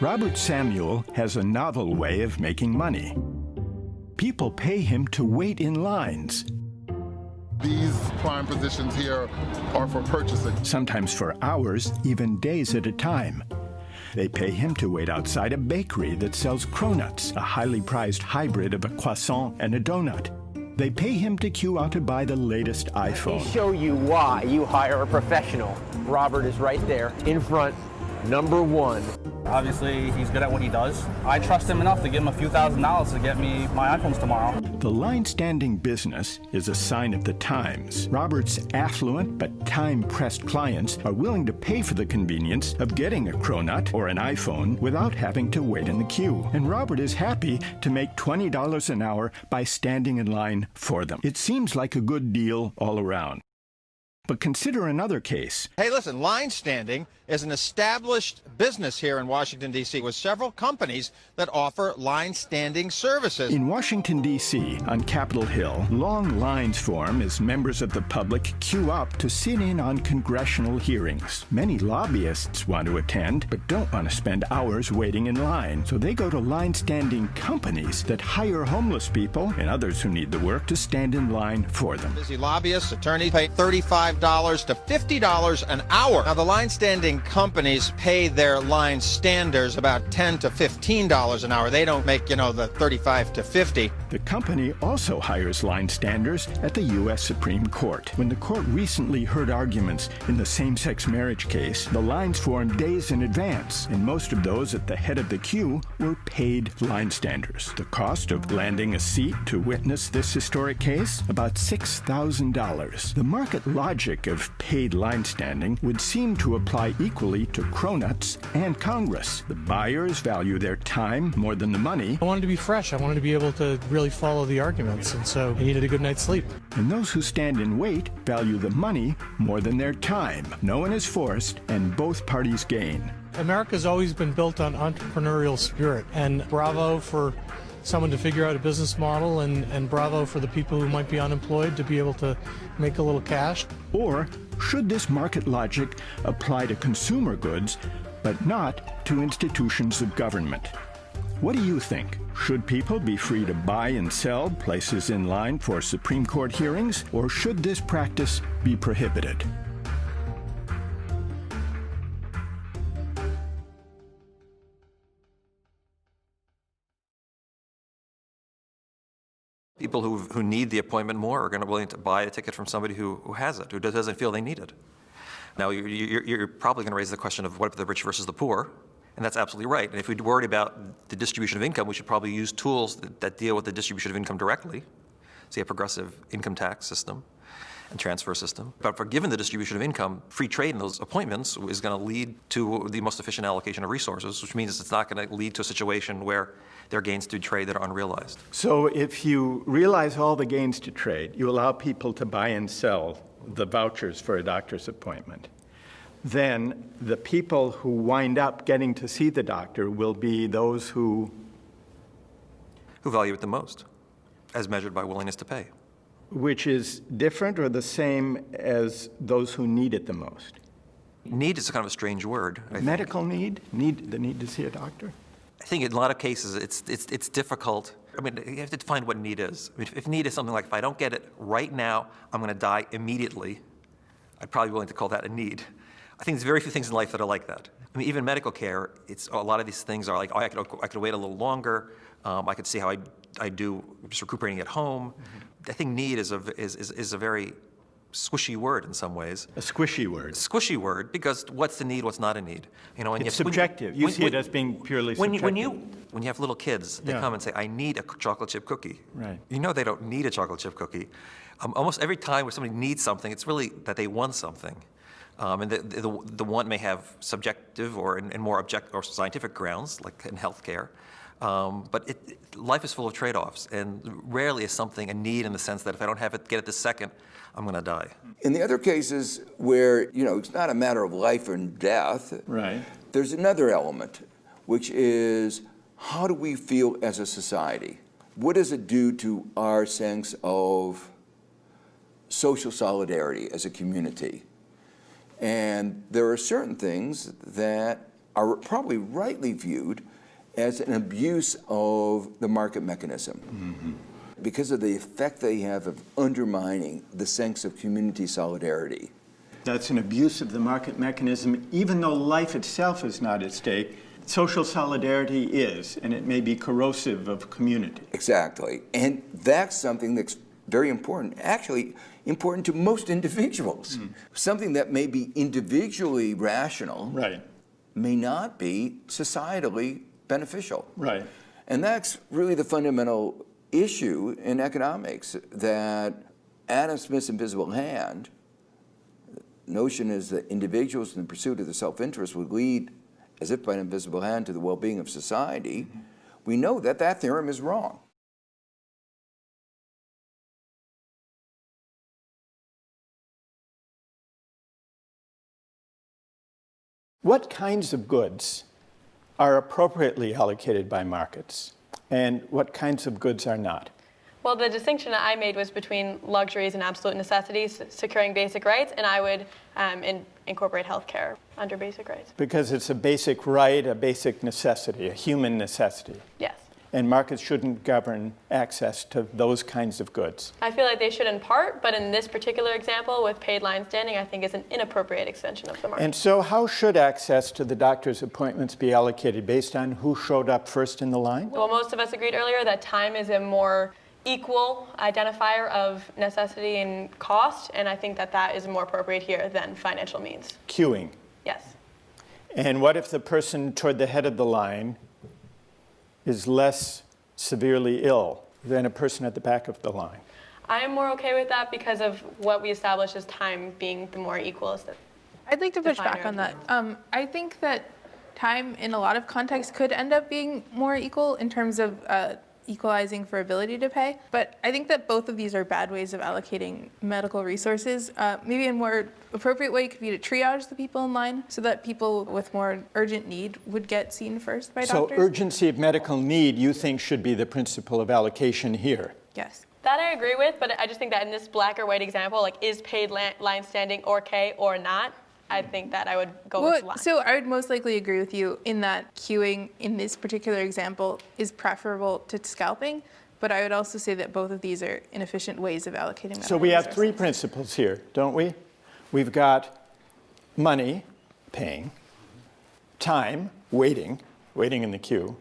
Robert Samuel has a novel way of making money. People pay him to wait in lines. These prime positions here are for purchasing. Sometimes for hours, even days at a time. They pay him to wait outside a bakery that sells cronuts, a highly prized hybrid of a croissant and a donut. They pay him to queue out to buy the latest iPhone. Let me show you why you hire a professional. Robert is right there in front, number one. Obviously, he's good at what he does. I trust him enough to give him a few $1,000s to get me my iPhones tomorrow. The line-standing business is a sign of the times. Robert's affluent but time-pressed clients are willing to pay for the convenience of getting a cronut or an iPhone without having to wait in the queue. And Robert is happy to make $20 an hour by standing in line for them. It seems like a good deal all around. But consider another case. Hey, listen, Linestanding is an established business here in Washington, D.C., with several companies that offer line-standing services. In Washington, D.C., on Capitol Hill, long lines form as members of the public queue up to sit in on congressional hearings. Many lobbyists want to attend, but don't want to spend hours waiting in line. So they go to line-standing companies that hire homeless people and others who need the work to stand in line for them. Busy lobbyists, attorneys pay $35 to $50 an hour. Now, the line-standing companies pay their line standers about $10 to $15 an hour. They don't make, the $35 to $50. The company also hires line standers at the U.S. Supreme Court. When the court recently heard arguments in the same-sex marriage case, the lines formed days in advance, and most of those at the head of the queue were paid line standers. The cost of landing a seat to witness this historic case? About $6,000. The market logic of paid line standing would seem to apply equally to cronuts and Congress. The buyers value their time more than the money. I wanted to be fresh. I wanted to be able to really follow the arguments, and so I needed a good night's sleep. And those who stand and wait value the money more than their time. No one is forced, and both parties gain. America's always been built on entrepreneurial spirit, and bravo for someone to figure out a business model, and bravo for the people who might be unemployed to be able to make a little cash. Or should this market logic apply to consumer goods, but not to institutions of government? What do you think? Should people be free to buy and sell places in line for Supreme Court hearings, or should this practice be prohibited? People who need the appointment more are going to be willing to buy a ticket from somebody who has it, who doesn't feel they need it. Now, you're probably going to raise the question of what about the rich versus the poor, and that's absolutely right. And if we're worried about the distribution of income, we should probably use tools that deal with the distribution of income directly, say a progressive income tax system and transfer system. But for given the distribution of income, free trade in those appointments is going to lead to the most efficient allocation of resources, which means it's not going to lead to a situation where there are gains to trade that are unrealized. So if you realize all the gains to trade, you allow people to buy and sell the vouchers for a doctor's appointment, then the people who wind up getting to see the doctor will be those who value it the most, as measured by willingness to pay. Which is different or the same as those who need it the most? Need is kind of a strange word. Medical need? The need to see a doctor? I think in a lot of cases it's difficult. I mean, you have to define what need is. I mean, if need is something like, if I don't get it right now, I'm going to die immediately, I'd probably be willing to call that a need. I think there's very few things in life that are like that. I mean, even medical care, a lot of these things are like, oh, I could wait a little longer. I could see how I do just recuperating at home. Mm-hmm. I think need is a very squishy word in some ways. A squishy word. Squishy word, because what's the need, what's not a need? And it's subjective. You see it as being purely subjective. When you have little kids, they come and say, I need a chocolate chip cookie. Right. You know they don't need a chocolate chip cookie. Almost every time where somebody needs something, it's really that they want something. And the want may have subjective or more objective or scientific grounds, like in healthcare. But life is full of trade-offs, and rarely is something a need in the sense that if I don't get it this second, I'm going to die. In the other cases where, it's not a matter of life and death, right, there's another element, which is how do we feel as a society? What does it do to our sense of social solidarity as a community? And there are certain things that are probably rightly viewed as an abuse of the market mechanism because of the effect they have of undermining the sense of community solidarity. That's an abuse of the market mechanism, even though life itself is not at stake. Social solidarity is, and it may be corrosive of community. Exactly. And that's something that's very important, actually important to most individuals. Something that may be individually rational Right. may not be societally beneficial. Right. And that's really the fundamental issue in economics, that Adam Smith's invisible hand, the notion is that individuals in the pursuit of the self-interest would lead, as if by an invisible hand, to the well-being of society. We know that that theorem is wrong. What kinds of goods are appropriately allocated by markets, and what kinds of goods are not? Well, the distinction that I made was between luxuries and absolute necessities, securing basic rights, and I would incorporate healthcare under basic rights. Because it's a basic right, a basic necessity, a human necessity. Yes. And markets shouldn't govern access to those kinds of goods. I feel like they should in part, but in this particular example with paid line standing, I think is an inappropriate extension of the market. And so how should access to the doctor's appointments be allocated? Based on who showed up first in the line? Well, most of us agreed earlier that time is a more equal identifier of necessity and cost, and I think that that is more appropriate here than financial means. Queuing. Yes. And what if the person toward the head of the line is less severely ill than a person at the back of the line? I am more okay with that because of what we established as time being the more equal. I'd like to push back on that. I think that time in a lot of contexts could end up being more equal in terms of equalizing for ability to pay. But I think that both of these are bad ways of allocating medical resources. Maybe a more appropriate way could be to triage the people in line so that people with more urgent need would get seen first by doctors. So urgency of medical need, you think, should be the principle of allocation here? Yes. That I agree with, but I just think that in this black or white example, like is paid line standing or K or not, I think that I would go with line. So I would most likely agree with you in that queuing in this particular example is preferable to scalping, but I would also say that both of these are inefficient ways of allocating medical So we have resources. three principles here, don't we? We've got money, paying, time, waiting in the queue,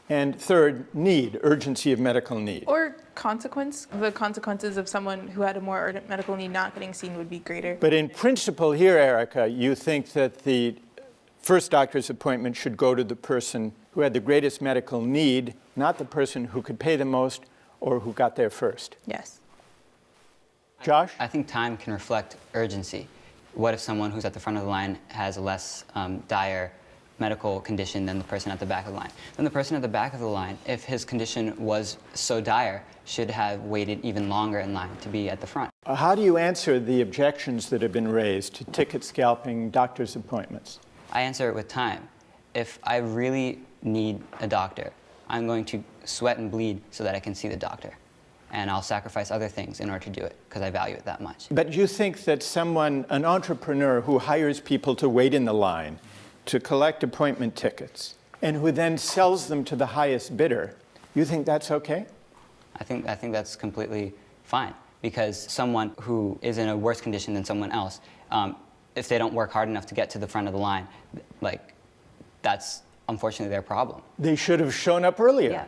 and third, need, urgency of medical need. Or consequence. The consequences of someone who had a more urgent medical need not getting seen would be greater. But in principle here, Erica, you think that the first doctor's appointment should go to the person who had the greatest medical need, not the person who could pay the most or who got there first. Yes. Josh? I think time can reflect urgency. What if someone who's at the front of the line has a less dire medical condition than the person at the back of the line? Then the person at the back of the line, if his condition was so dire, should have waited even longer in line to be at the front. How do you answer the objections that have been raised to ticket scalping doctor's appointments? I answer it with time. If I really need a doctor, I'm going to sweat and bleed so that I can see the doctor. And I'll sacrifice other things in order to do it because I value it that much. But you think that someone, an entrepreneur who hires people to wait in the line to collect appointment tickets and who then sells them to the highest bidder, you think that's okay? I think that's completely fine, because someone who is in a worse condition than someone else, if they don't work hard enough to get to the front of the line, like, that's unfortunately their problem. They should have shown up earlier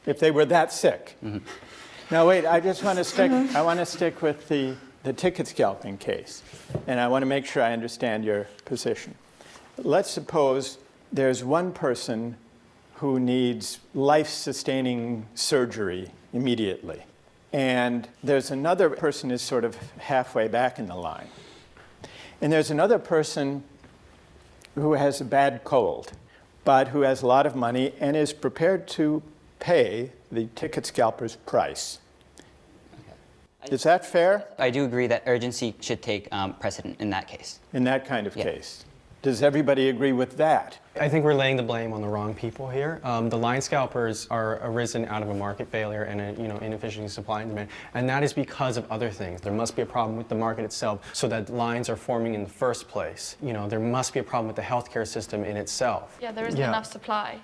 if they were that sick. Mm-hmm. Now wait, I just want to stick, I want to stick with the ticket scalping case, and I want to make sure I understand your position. Let's suppose there's one person who needs life-sustaining surgery immediately, and there's another person who's sort of halfway back in the line. And there's another person who has a bad cold, but who has a lot of money and is prepared to pay the ticket scalper's price. Okay. Is that fair? I do agree that urgency should take precedent in that case. In that kind of case. Does everybody agree with that? I think we're laying the blame on the wrong people here. The line scalpers are arisen out of a market failure and inefficient supply and demand, and that is because of other things. There must be a problem with the market itself so that lines are forming in the first place. There must be a problem with the healthcare system in itself. Yeah, there isn't enough supply.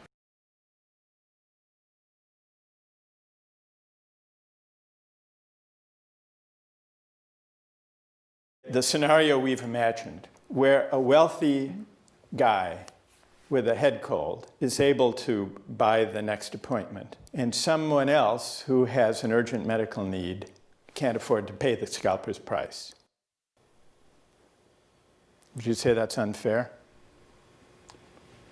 The scenario we've imagined, where a wealthy guy with a head cold is able to buy the next appointment, and someone else who has an urgent medical need can't afford to pay the scalper's price. Would you say that's unfair?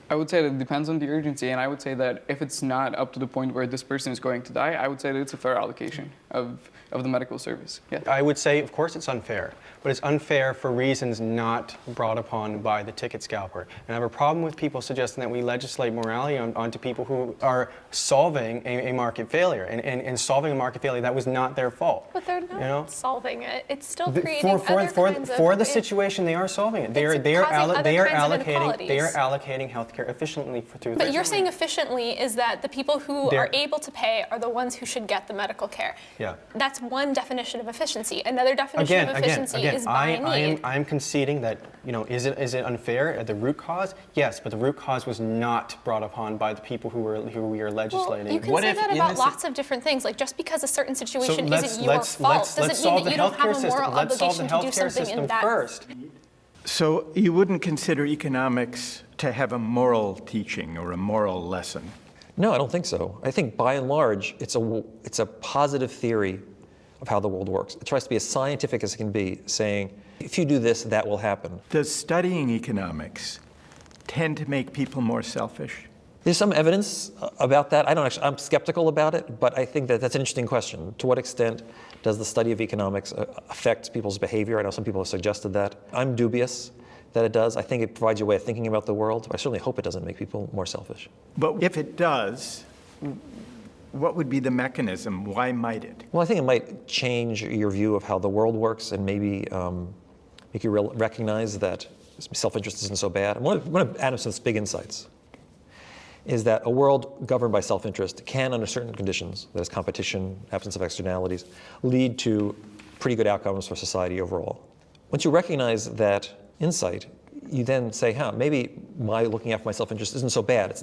I would say that it depends on the urgency, and I would say that if it's not up to the point where this person is going to die, I would say that it's a fair allocation of the medical service. Yeah. I would say, of course, it's unfair, but it's unfair for reasons not brought upon by the ticket scalper. And I have a problem with people suggesting that we legislate morality onto people who are solving a market failure, and solving a market failure that was not their fault. But they're not solving it. It's still creating other kinds of... For the situation, they are solving it. They are allocating healthcare efficiently through. But you're saying efficiently is that the people who are able to pay are the ones who should get the medical care. Yeah. That's one definition of efficiency. Another definition of efficiency is by need. I'm conceding that, is it unfair at the root cause? Yes, but the root cause was not brought upon by the people who we are legislating. Well, you can say that about lots of different things. Like just because a certain situation isn't your fault doesn't mean that you don't have a moral obligation to do something in that. First. So you wouldn't consider economics to have a moral teaching or a moral lesson? No, I don't think so. I think by and large, it's a positive theory of how the world works. It tries to be as scientific as it can be, saying, if you do this, that will happen. Does studying economics tend to make people more selfish? There's some evidence about that. I'm skeptical about it, but I think that that's an interesting question. To what extent does the study of economics affect people's behavior? I know some people have suggested that. I'm dubious that it does. I think it provides you a way of thinking about the world. I certainly hope it doesn't make people more selfish. But if it does, what would be the mechanism? Why might it? Well, I think it might change your view of how the world works and maybe make you recognize that self-interest isn't so bad. One of Adam Smith's big insights is that a world governed by self-interest can, under certain conditions, that is competition, absence of externalities, lead to pretty good outcomes for society overall. Once you recognize that insight, you then say, maybe my looking after my self-interest isn't so bad.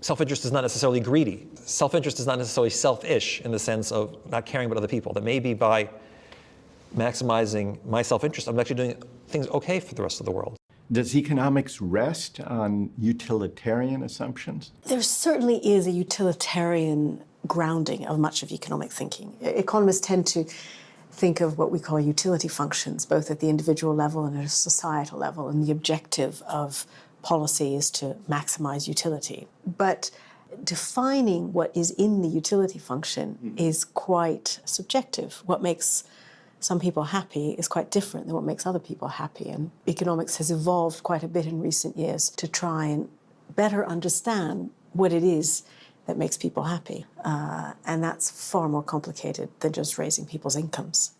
Self-interest is not necessarily greedy. Self-interest is not necessarily selfish in the sense of not caring about other people. That maybe by maximizing my self-interest, I'm actually doing things okay for the rest of the world. Does economics rest on utilitarian assumptions? There certainly is a utilitarian grounding of much of economic thinking. Economists tend to think of what we call utility functions, both at the individual level and at a societal level, and the objective of policy is to maximize utility. But defining what is in the utility function is quite subjective. What makes some people happy is quite different than what makes other people happy. And economics has evolved quite a bit in recent years to try and better understand what it is that makes people happy. And that's far more complicated than just raising people's incomes.